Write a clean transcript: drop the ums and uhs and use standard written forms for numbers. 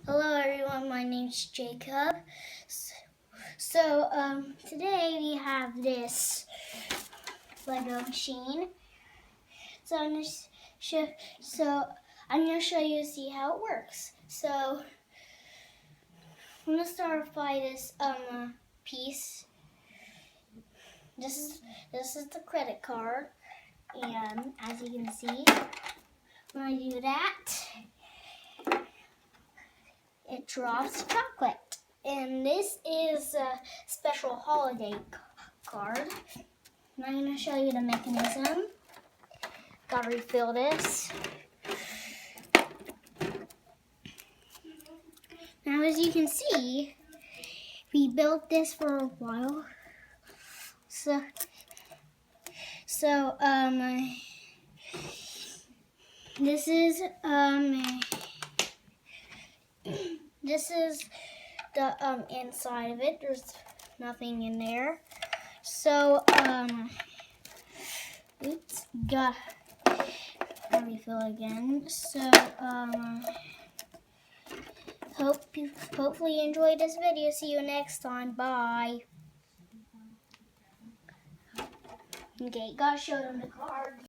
Hello everyone, my name's Jacob. So today we have this Lego machine. So I'm gonna show you see how it works. So I'm gonna start by this piece. This is the credit card, and as you can see, when I do that, it drops chocolate. And this is a special holiday card. And I'm going to show you the mechanism. Gotta refill this. Now as you can see, we built this for a while. So this is the inside of it. There's nothing in there. So oops, got refill again. So hopefully you enjoyed this video. See you next time. Bye. Okay, gotta show them the card.